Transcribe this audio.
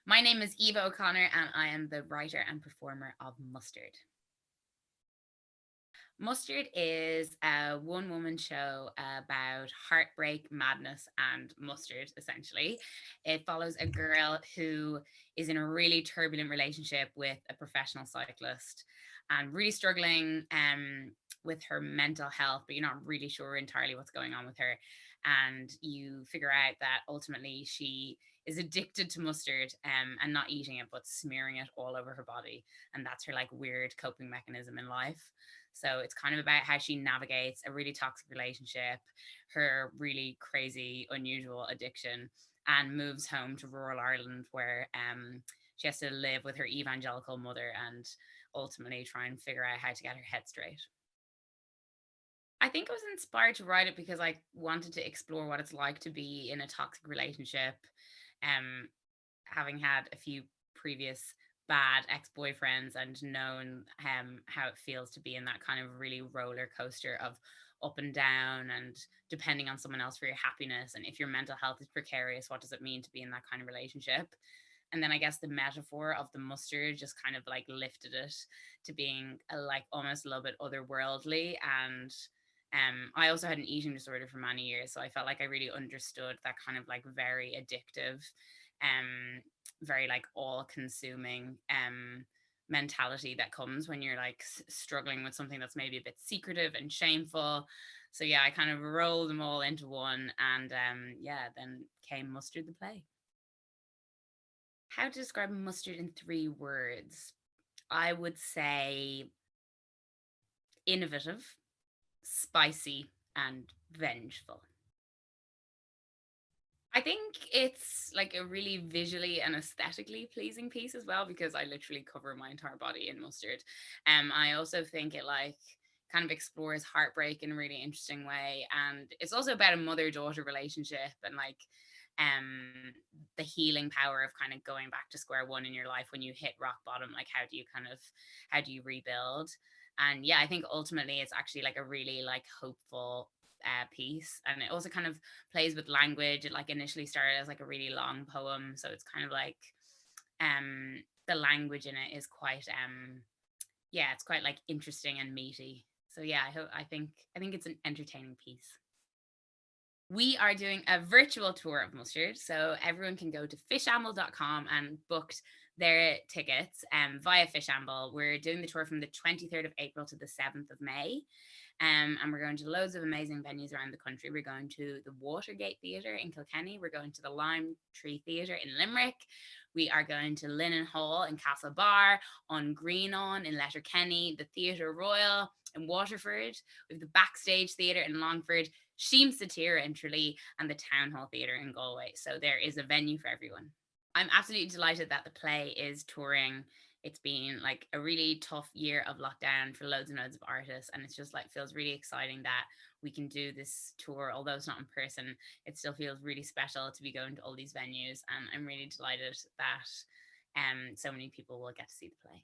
My name is Eva O'Connor, and I am the writer and performer of Mustard. Mustard is a one woman show about heartbreak, madness, and mustard, essentially. It follows a girl who is in a really turbulent relationship with a professional cyclist and really struggling with her mental health, but you're not really sure entirely what's going on with her. And you figure out that ultimately she is addicted to mustard and not eating it, but smearing it all over her body. And that's her like weird coping mechanism in life. So it's kind of about how she navigates a really toxic relationship, her really crazy, unusual addiction, and moves home to rural Ireland where she has to live with her evangelical mother and ultimately try and figure out how to get her head straight. I think I was inspired to write it because I wanted to explore what it's like to be in a toxic relationship, um, having had a few previous bad ex-boyfriends and known how it feels to be in that kind of really roller coaster of up and down and depending on someone else for your happiness. And if your mental health is precarious, what does it mean to be in that kind of relationship? And then I guess the metaphor of the mustard just kind of like lifted it to being like almost a little bit otherworldly. And I also had an eating disorder for many years, so I felt like I really understood that kind of like very addictive, um, very like all-consuming mentality that comes when you're like struggling with something that's maybe a bit secretive and shameful. So yeah, I kind of rolled them all into one, and yeah, then came Mustard the play. How to describe mustard in 3 words? I would say innovative, spicy, and vengeful. I think it's like a really visually and aesthetically pleasing piece as well because I literally cover my entire body in mustard. I also think it like kind of explores heartbreak in a really interesting way, and it's also about a mother-daughter relationship and like the healing power of kind of going back to square one in your life when you hit rock bottom. Like how do you rebuild? And yeah, I think ultimately it's actually like a really like hopeful piece, and it also kind of plays with language. It like initially started as like a really long poem, so it's kind of like the language in it is quite yeah, it's quite like interesting and meaty. So yeah, I think it's an entertaining piece. We are doing a virtual tour of Mustard. So everyone can go to fishamble.com and book their tickets via Fishamble. We're doing the tour from the 23rd of April to the 7th of May. And we're going to loads of amazing venues around the country. We're going to the Watergate Theatre in Kilkenny. We're going to the Lime Tree Theatre in Limerick. We are going to Linen Hall in Castlebar, on Greenon in Letterkenny, the Theatre Royal in Waterford. We have the Backstage Theatre in Longford, Sheem Satira in Tralee, and the Town Hall Theatre in Galway. So there is a venue for everyone. I'm absolutely delighted that the play is touring. It's been like a really tough year of lockdown for loads and loads of artists, and it's just like feels really exciting that we can do this tour. Although it's not in person, it still feels really special to be going to all these venues, and I'm really delighted that so many people will get to see the play.